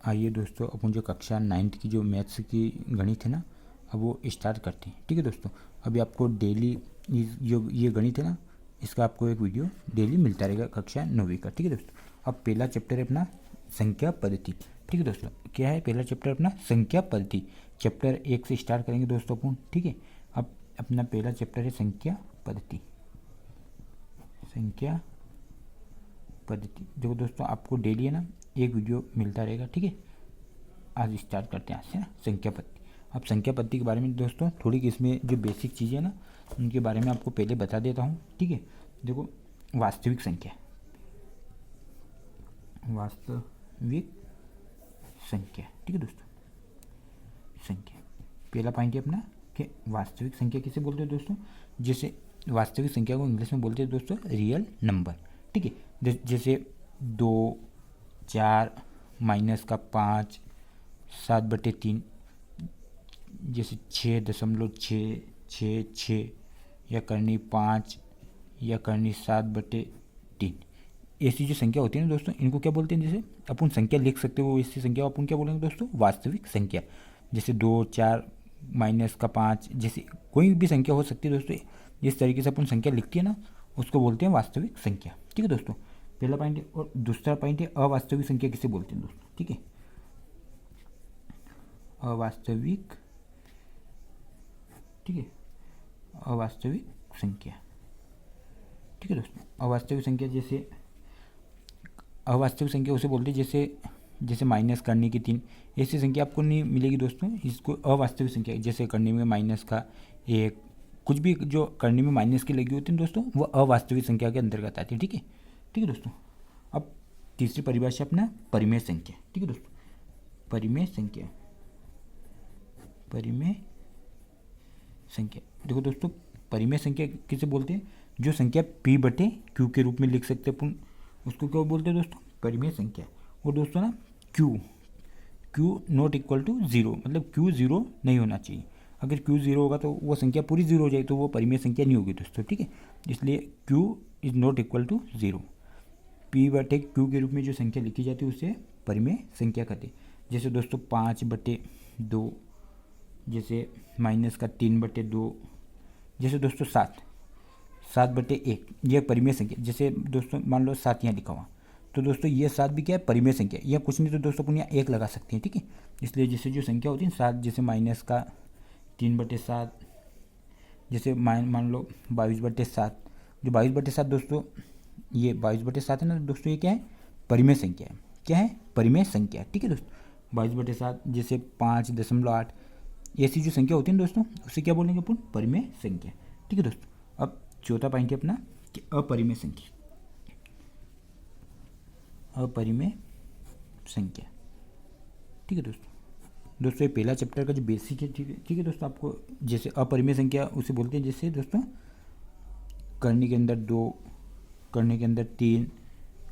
आइए दोस्तों, अपन जो कक्षा 9th की जो मैथ्स की गणित है ना, अब वो स्टार्ट करते हैं। ठीक है दोस्तों, अभी आपको डेली जो ये गणित है ना, इसका आपको एक वीडियो डेली मिलता रहेगा कक्षा 9वीं का। ठीक है दोस्तों, अब पहला चैप्टर है अपना संख्या पद्धति। ठीक है दोस्तों, क्या है पहला चैप्टर अपना संख्या पद्धति। चैप्टर 1 से स्टार्ट करेंगे दोस्तों अपन। ठीक है, अब अपना पहला चैप्टर है संख्या पद्धति। संख्या पद्धति देखो दोस्तों, आपको डेली है ना एक वीडियो मिलता रहेगा। ठीक है, आज स्टार्ट करते हैं आज से ना संख्या पद्धति। अब संख्या पद्धति के बारे में दोस्तों थोड़ी इसमें जो बेसिक चीज़ें हैं ना, उनके बारे में आपको पहले बता देता हूँ। ठीक है, देखो वास्तविक संख्या, वास्तविक संख्या। ठीक है दोस्तों, संख्या पहला पॉइंट है अपना कि वास्तविक संख्या किसे बोलते हैं दोस्तों। जैसे वास्तविक संख्या को इंग्लिश में बोलते हैं दोस्तों रियल नंबर। ठीक है, जैसे 2, 4, -5, 7/3, जैसे 6.666 या करनी 5 या करनी 7/3। ऐसी जो संख्या होती है ना दोस्तों, इनको क्या बोलते हैं। जैसे अपन संख्या लिख सकते हो, ऐसी संख्या अपन क्या बोलेंगे दोस्तों, वास्तविक संख्या। जैसे 2, 4, -5, जैसे कोई भी संख्या हो सकती है दोस्तों। जिस तरीके से अपन संख्या लिखती है ना, उसको बोलते हैं वास्तविक संख्या। ठीक है दोस्तों, पहला पॉइंट है। और दूसरा पॉइंट है अवास्तविक संख्या किसे बोलते हैं दोस्तों। ठीक है, अवास्तविक, ठीक है, अवास्तविक संख्या। ठीक है दोस्तों, अवास्तविक संख्या जैसे अवास्तविक संख्या उसे बोलते हैं जैसे माइनस करने की 3, ऐसी संख्या आपको नहीं मिलेगी दोस्तों। इसको अवास्तविक संख्या, जैसे करने में -1, कुछ भी जो करने में माइनस की लगी होती है दोस्तों, वो अवास्तविक संख्या के अंतर्गत आती है। ठीक है, ठीक है दोस्तों। अब तीसरी परिभाषा अपना परिमेय संख्या। ठीक है दोस्तों, परिमेय संख्या, परिमेय संख्या देखो दोस्तों, परिमेय संख्या किसे बोलते हैं। जो संख्या P/Q के रूप में लिख सकते हैं अपन, उसको क्या बोलते हैं दोस्तों, परिमेय संख्या। और दोस्तों ना Q नॉट इक्वल टू 0, मतलब Q 0 नहीं होना चाहिए। अगर Q 0 होगा तो वो संख्या पूरी 0 हो जाएगी, तो वो परिमेय संख्या नहीं होगी दोस्तों। ठीक है, इसलिए Q is not equal to 0। P/Q के रूप में जो संख्या लिखी जाती है उसे परिमेय संख्या कहते हैं। जैसे दोस्तों 5/2, जैसे -3/2, जैसे दोस्तों 7/1, ये परिमेय संख्या। जैसे दोस्तों मान लो 7 यहाँ लिखा हुआ, तो दोस्तों ये 7 भी क्या है, परिमेय संख्या। यह कुछ नहीं तो दोस्तों अपन यहाँ 1 लगा सकते हैं। ठीक है, इसलिए जैसे जो संख्या होती है 7, जैसे -3/7, जैसे मान लो 22/7, जो 22/7 दोस्तों, ये 22/7 है ना दोस्तों, ये क्या है, परिमेय संख्या है। क्या है, परिमेय संख्या। ठीक है दोस्तों, 22/7, जैसे 5.8, ऐसी जो संख्या होती है ना दोस्तों, उसे क्या बोलेंगे अपन, परिमेय संख्या। ठीक है दोस्तों, अब चौथा पॉइंट है अपना कि अपरिमेय संख्या, अपरिमेय संख्या। ठीक है दोस्तों, ये पहला चैप्टर का जो बेसिक है। ठीक है दोस्तों, आपको जैसे अपरिमेय संख्या उसे बोलते हैं जैसे दोस्तों करने के अंदर 2, करने के अंदर 3,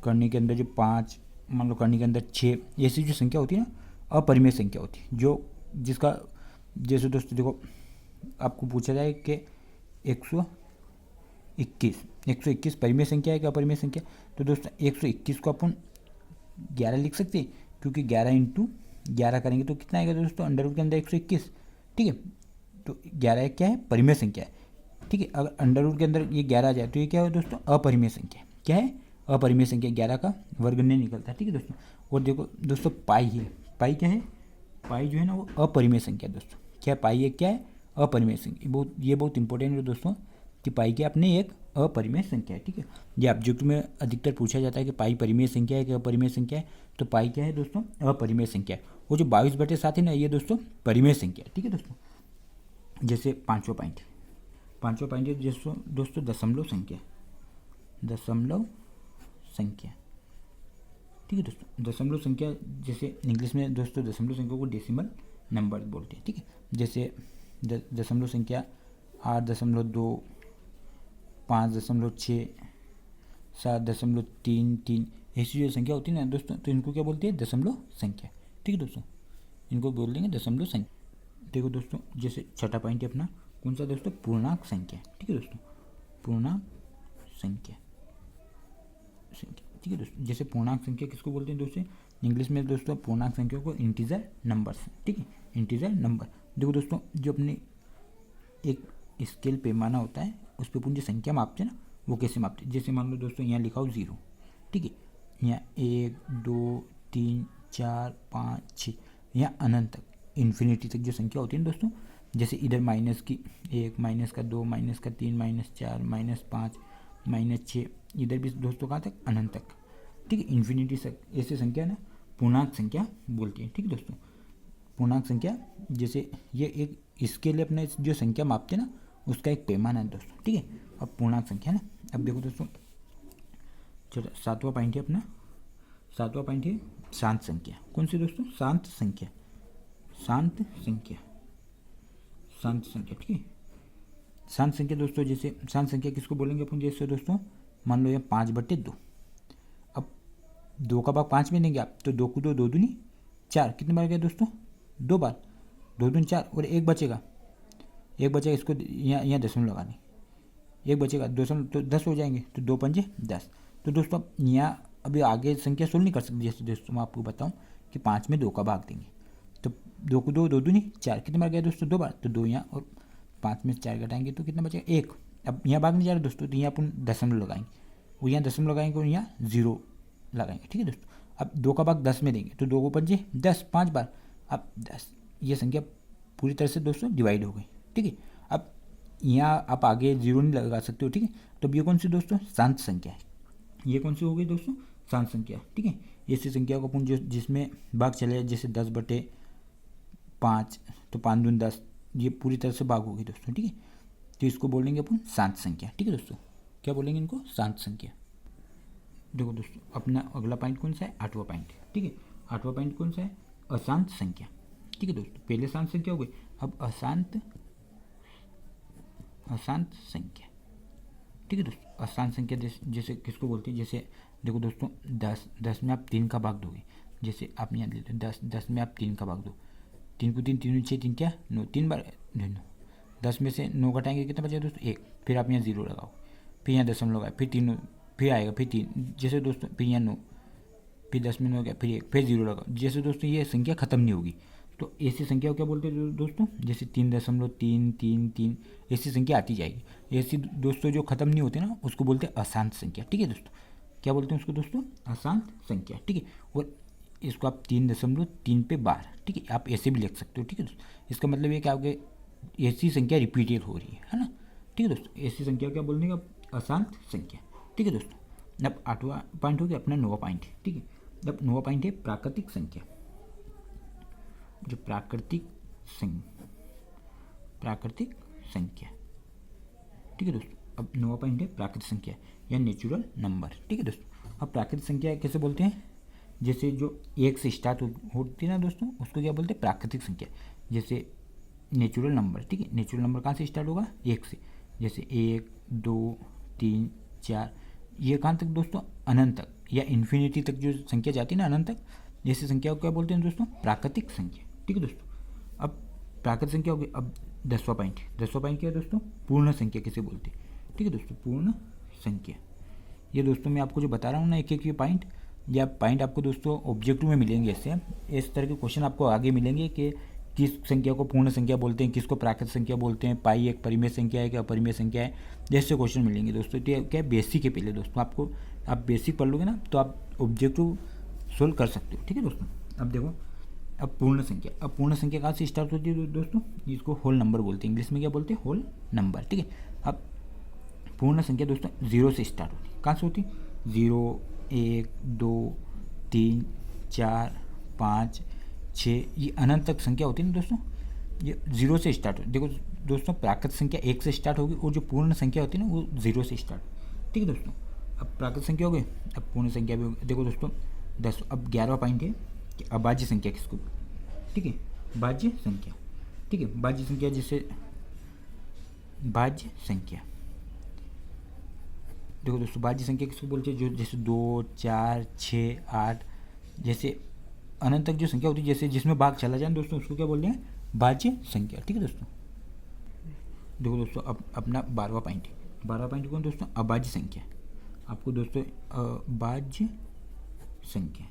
करने के अंदर जो 5, मान लो करने के अंदर 6, ऐसी जो संख्या होती है ना, अपरिमेय संख्या होती है। जो जिसका जैसे दोस्तों देखो, आपको पूछा जाए कि 121 परिमेय संख्या है कि अपरिमेय संख्या, तो दोस्तों 121 को अपन 11 लिख सकते हैं, क्योंकि 11 × 11 करेंगे तो कितना आएगा दोस्तों, अंडर रूट के अंदर 121। ठीक है, तो 11 क्या है, परिमेय संख्या है। ठीक है, अगर अंडर रूट के अंदर ये 11 आ जाए तो ये क्या है दोस्तों, अपरिमेय संख्या। क्या है, अपरिमेय संख्या। 11 का वर्ग नहीं निकलता। ठीक है दोस्तों, और देखो दोस्तों पाई है, पाई क्या है, पाई जो है ना वो अपरिमेय संख्या दोस्तों। क्या पाई है, क्या है, अपरिमेय संख्या। ये बहुत इंपॉर्टेंट है दोस्तों कि पाई क्या अपने एक अपरिमेय संख्या है। ठीक है, ये ऑब्जेक्ट में अधिकतर पूछा जाता है कि पाई परिमेय संख्या है कि अपरिमेय संख्या है, तो पाई क्या है दोस्तों, अपरिमेय संख्या है। वो जो 22/7 है ना, ये दोस्तों परिमेय संख्या है। ठीक है दोस्तों, जैसे पाँचवा पॉइंट है दोस्तों दशमलव संख्या, दशमलव संख्या। ठीक है दोस्तों, दशमलव संख्या, जैसे इंग्लिश में दोस्तों दशमलव संख्या को डेसिमल नंबर बोलते हैं। ठीक है, जैसे दशमलव संख्या 8.2, 5.6, 7.33, ऐसी जो संख्या होती है ना दोस्तों, तो इनको क्या बोलते हैं, दशमलव संख्या। ठीक है दोस्तों, इनको बोल देंगे दशमलव संख्या। देखो दोस्तों, जैसे छठा पॉइंट है अपना कौन सा दोस्तों, पूर्णांक संख्या। ठीक है दोस्तों, पूर्णांक संख्या। ठीक है दोस्तों, जैसे पूर्णांक संख्या किसको बोलते हैं दोस्तों, इंग्लिश में दोस्तों पूर्णांक संख्या को इंटीजर नंबर्स, ठीक है, इंटीजर नंबर। देखो दोस्तों, जो अपने एक स्केल पैमाना होता है उस पर अपन जो संख्या मापते हैं ना, वो कैसे मापते हैं। जैसे मान लो दोस्तों यहाँ लिखा हो 0, ठीक है, यहाँ 1 2 3 4 5 6, यहाँ अनंत तक, इन्फिनिटी तक जो संख्या होती है ना दोस्तों, जैसे इधर माइनस की 1, माइनस का 2, माइनस का 3, माइनस 4, माइनस 5, माइनस 6, इधर भी दोस्तों कहाँ तक, अनंत तक, ठीक है, इन्फिनिटी तक। ऐसे संख्या ना पूर्णांक संख्या बोलती है, ठीक है दोस्तों। पूर्णांक संख्या जैसे ये एक इसके लिए अपने जो संख्या मापते हैं ना, उसका एक पैमाना है दोस्तों, ठीक है। अब पूर्णांक संख्या ना, अब देखो दोस्तों, चलो 7वां पॉइंट है अपना, 7वां पॉइंट है शांत संख्या। कौन सी दोस्तों, शांत संख्या, शांत संख्या, शांत संख्या, ठीक है। शांत संख्या दोस्तों, जैसे शांत संख्या किसको बोलेंगे अपन, जैसे दोस्तों मान लो ये 5/2। अब 2 का भाग 5 में देंगे आप, तो 2 को 2, 2 दूनी 4, कितने बार गया दोस्तों, 2 बार, 2 दूनी 4, और एक बचेगा, इसको यहाँ दशमलव लगा दें, एक बचेगा दशमलव, तो 10 हो जाएंगे, तो 2 पंजे 10। तो दोस्तों यहाँ अभी आगे संख्या सोल्व नहीं कर सकते। जैसे दोस्तों मैं आपको बताऊँ कि 5 में 2 का भाग देंगे, तो 2 को 2, 2 दूनी 4, कितने बार गया दोस्तों, 2 बार, तो 2 यहाँ, और 5 में से 4 घटाएंगे तो कितना बचेगा, 1। अब यहाँ भाग नहीं जा रहा दोस्तों, तो यहाँ अपन दशमलव लगाएंगे, वो यहाँ दशमलव लगाएंगे और यहाँ 0 लगाएंगे, ठीक है दोस्तों। अब 2 का भाग 10 में देंगे, तो 2 को पंजे 10, 5 बार, अब 10, ये संख्या पूरी तरह से दोस्तों डिवाइड हो गई, ठीक है। अब यहाँ आप आगे 0 नहीं लगा सकते हो, ठीक है। तो अब ये कौन सी दोस्तों, शांत संख्या है। ये कौन सी हो गई दोस्तों, शांत संख्या, ठीक है। ऐसी संख्या को अपन जो जिसमें भाग चले जाए, जैसे 10/5, तो 5 दूनी 10, ये पूरी तरह से भाग होगी दोस्तों, ठीक है। तो इसको बोलेंगे अपन शांत संख्या, ठीक है दोस्तों। क्या बोलेंगे इनको, शांत संख्या। देखो दोस्तों, अपना अगला पॉइंट कौन सा है, 8वां पॉइंट, ठीक है। 8वां पॉइंट कौन सा है, अशांत संख्या, ठीक है दोस्तों। पहले शांत संख्या हो गई, अब अशांत संख्या, ठीक है दोस्तों। अशांत संख्या जैसे किसको बोलते हैं, जैसे देखो दोस्तों 10 में आप 3 का भाग दोगे, जैसे आप यहाँ लेते हो 10 में आप 3 का भाग दो, 3 को 3, 3 6, 3 क्या 9, 3 बार 9, 10 में से 9 घटाएंगे कितना बचेगा दोस्तों, 1। फिर आप यहाँ 0 लगाओ, फिर यहाँ दशमलव लगाए, फिर 3, फिर आएगा, फिर 3, जैसे दोस्तों फिर यहाँ 9, फिर 10 में 9 गया, फिर 1, फिर 0 लगाओ, जैसे दोस्तों ये संख्या खत्म नहीं होगी। तो ऐसी संख्या को क्या बोलते हैं दोस्तों, जैसे 3.333, ऐसी संख्या आती जाएगी। ऐसी दोस्तों जो खत्म नहीं होती ना, उसको बोलते हैं अशांत संख्या, ठीक है दोस्तों। क्या बोलते हैं उसको दोस्तों, अशांत संख्या, ठीक है। और इसको आप 3.3 पे बार, ठीक है, आप ऐसे भी लिख सकते हो, ठीक है दोस्तों। इसका मतलब ये कि आपके ऐसी संख्या रिपीटेड हो रही है ना, ठीक है दोस्तों। ऐसी संख्या क्या बोलने का, अशांत संख्या, ठीक है दोस्तों। अब 8वां पॉइंट हो गया अपना, 9वां पॉइंट, ठीक है। अब 9वां पॉइंट है प्राकृतिक संख्या, जो प्राकृतिक संख्या, ठीक है दोस्तों। अब 9वां पॉइंट है प्राकृतिक संख्या या नेचुरल नंबर, ठीक है दोस्तों। अब प्राकृतिक संख्या कैसे बोलते हैं, जैसे जो 1 से स्टार्ट होती है ना दोस्तों, उसको क्या बोलते हैं, प्राकृतिक संख्या। जैसे नेचुरल नंबर, ठीक है, नेचुरल नंबर कहाँ से स्टार्ट होगा, 1 से, जैसे 1 2 3 4, ये कहाँ तक दोस्तों, अनंत तक या इन्फिनिटी तक जो संख्या जाती है ना, अनंत तक, जैसे संख्या को क्या बोलते हैं दोस्तों, प्राकृतिक संख्या, ठीक है दोस्तों। अब प्राकृतिक संख्या होगी। अब 10वां पॉइंट, 10वां पॉइंट क्या है दोस्तों, पूर्ण संख्या किसे बोलते हैं, ठीक है दोस्तों, पूर्ण संख्या। ये दोस्तों मैं आपको जो बता रहा हूँ ना, एक एक ये पॉइंट या पॉइंट आपको दोस्तों ऑब्जेक्टिव में मिलेंगे। ऐसे इस तरह के क्वेश्चन आपको आगे मिलेंगे कि किस संख्या को पूर्ण संख्या बोलते हैं, किसको प्राकृतिक संख्या बोलते हैं, पाई एक परिमेय संख्या है कि अपरिमेय संख्या है, जैसे क्वेश्चन मिलेंगे दोस्तों। तो क्या बेसिक है, पहले दोस्तों आपको, आप बेसिक पढ़ लोगे ना तो आप ऑब्जेक्टिव सोल्व कर सकते हो, ठीक है दोस्तों। अब देखो, अब पूर्ण संख्या, अब पूर्ण संख्या कहाँ से स्टार्ट होती है दोस्तों, इसको होल नंबर बोलते हैं, इंग्लिश में क्या बोलते हैं, होल नंबर, ठीक है। अब पूर्ण संख्या दोस्तों 0 से स्टार्ट होती है, कहाँ से होती है, 0 1 2 3 4 5 6, ये अनंत तक संख्या होती है ना दोस्तों, ये 0 से स्टार्ट होती है। देखो दोस्तों, प्राकृतिक संख्या 1 से स्टार्ट होगी और जो पूर्ण संख्या होती है ना, वो 0 से स्टार्ट, ठीक है दोस्तों। अब प्राकृतिक संख्या हो गई, अब पूर्ण संख्या भी होगी। देखो दोस्तों 10, अब 11वां पॉइंट है कि अभाज्य संख्या किसको, ठीक है, भाज्य संख्या, ठीक है। भाज्य संख्या जैसे भाज्य संख्या, देखो दोस्तों भाज्य संख्या किसको बोलते हैं, जो जैसे 2 4 6 8, जैसे अनंत तक जो संख्या होती है, जैसे जिसमें भाग चला जाए दोस्तों, उसको क्या बोलते हैं, भाज्य संख्या, ठीक है दोस्तों। देखो दोस्तों, अब अपना 12वां पॉइंट है, 12वां पॉइंट कौन दोस्तों, अभाज्य संख्या। आपको दोस्तों अभाज्य संख्या,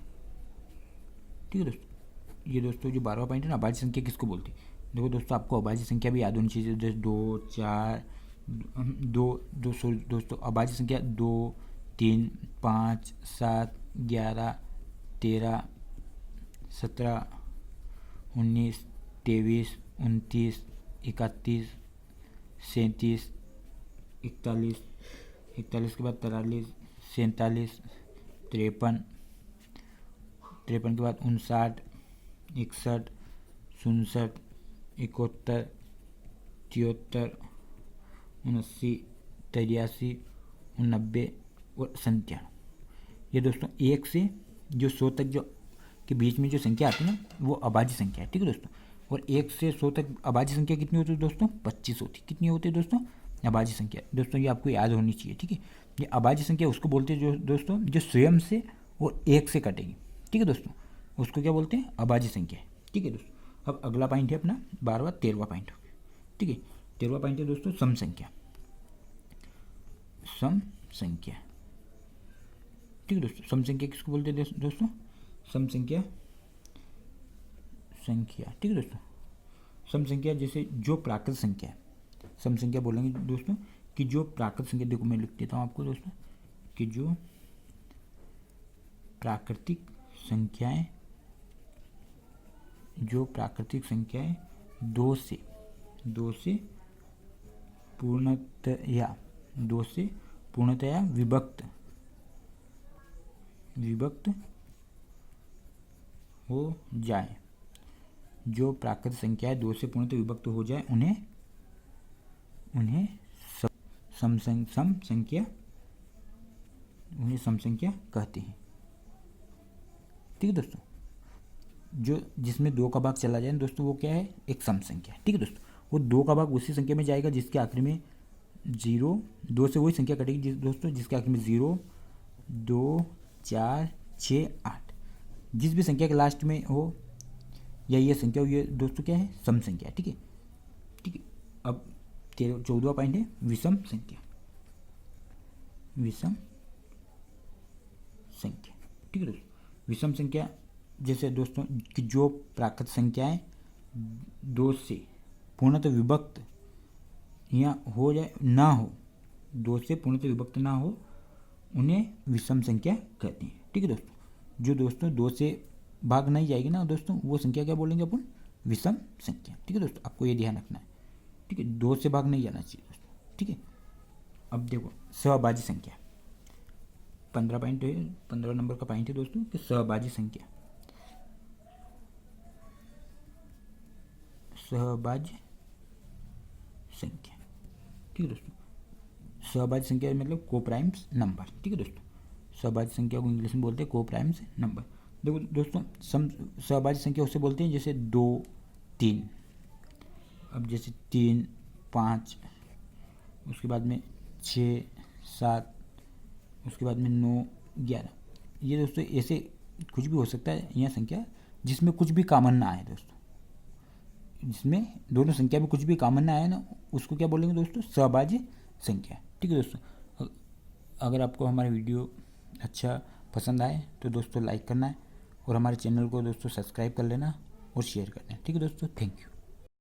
ठीक है दोस्तों। ये दोस्तों जो 12वां पॉइंट है ना, अभाज्य संख्या किसको बोलते हैं। देखो दोस्तों, आपको अभाज्य संख्या भी याद होनी चाहिए, जैसे 2 4 दोस्तों अभाज्य संख्या 2 3 5 7 11 13 17 19 23 29 31 37 41 41 के बाद 43 47 53 53 के बाद 59 61 67 71 73 79 83 89 और 97। ये दोस्तों 1 से जो 100 तक जो के बीच में जो संख्या आती है ना, वो अभाज्य संख्या है, ठीक है दोस्तों। और 1 से 100 तक अभाज्य संख्या कितनी होती है दोस्तों, 25 होती है। कितनी होती है दोस्तों, अभाज्य संख्या। दोस्तों ये आपको याद होनी चाहिए, ठीक है। ये अभाज्य संख्या उसको बोलते हैं जो दोस्तों जो स्वयं से और 1 से कटेगी, ठीक है दोस्तों, उसको क्या बोलते हैं, अभाज्य संख्या, ठीक है दोस्तों। अब अगला पॉइंट है अपना 12वां 13वां पॉइंट, ठीक है। 13वां पॉइंट है दोस्तों सम संख्या, सम संख्या, ठीक है दोस्तों। सम संख्या किसको बोलते हैं दोस्तों, सम संख्या, ठीक है दोस्तों। सम संख्या जैसे जो प्राकृत संख्या है, सम संख्या बोलेंगे दोस्तों कि जो प्राकृत संख्या, देखो मैं लिख देता हूँ आपको दोस्तों, कि जो प्राकृतिक संख्याएं, जो प्राकृतिक संख्याएं 2 से पूर्णतया विभक्त हो जाए, जो प्राकृतिक संख्याएं 2 से पूर्णतः विभक्त हो जाए उन्हें सम संख्या कहते हैं, ठीक है दोस्तों। जो जिसमें 2 का भाग चला जाए दोस्तों, वो क्या है, एक सम संख्या, ठीक है दोस्तों। वो 2 का भाग उसी संख्या में जाएगा जिसके आखिर में 0, 2 से वही संख्या कटेगी दोस्तों जिसके आखिर में 0 2 4 6 8, जिस भी संख्या के लास्ट में हो या ये संख्या हो, ये दोस्तों क्या है, सम संख्या, ठीक है, ठीक है। अब 14वां पॉइंट है विषम संख्या, विषम संख्या, ठीक है दोस्तों। विषम संख्या जैसे दोस्तों कि जो प्राकृत संख्याएं 2 से पूर्णतः विभक्त या हो जाए ना हो, 2 से पूर्णतः विभक्त ना हो, उन्हें विषम संख्या कहते हैं, ठीक है दोस्तों। जो दोस्तों 2 से भाग नहीं जाएगी ना दोस्तों, वो संख्या क्या बोलेंगे अपन, विषम संख्या, ठीक है दोस्तों। आपको ये ध्यान रखना है, ठीक है, 2 से भाग नहीं जाना चाहिए दोस्तों, ठीक है। अब देखो सहभाज्य संख्या, 15 पॉइंट है, 15 नंबर का पॉइंट है दोस्तों कि सहभाज्य संख्या, सहभाज्य संख्या, ठीक है दोस्तों। सहभाज्य संख्या मतलब कोप्राइम्स नंबर, ठीक है दोस्तों। सहभाज्य संख्या को इंग्लिश में बोलते हैं कोप्राइम्स नंबर। देखो दोस्तों सहभाज्य संख्या उसे बोलते हैं जैसे 2 3, अब जैसे 3 5, उसके बाद में 6 7, उसके बाद में 9 11, ये दोस्तों ऐसे कुछ भी हो सकता है यह संख्या जिसमें कुछ भी कॉमन ना आए दोस्तों, जिसमें दोनों संख्या में कुछ भी कॉमन ना आए ना, उसको क्या बोलेंगे दोस्तों, सहभाज्य संख्या, ठीक है दोस्तों। अगर आपको हमारा वीडियो अच्छा पसंद आए तो दोस्तों लाइक करना है और हमारे चैनल को दोस्तों सब्सक्राइब कर लेना और शेयर करना है, ठीक है दोस्तों। Thank you.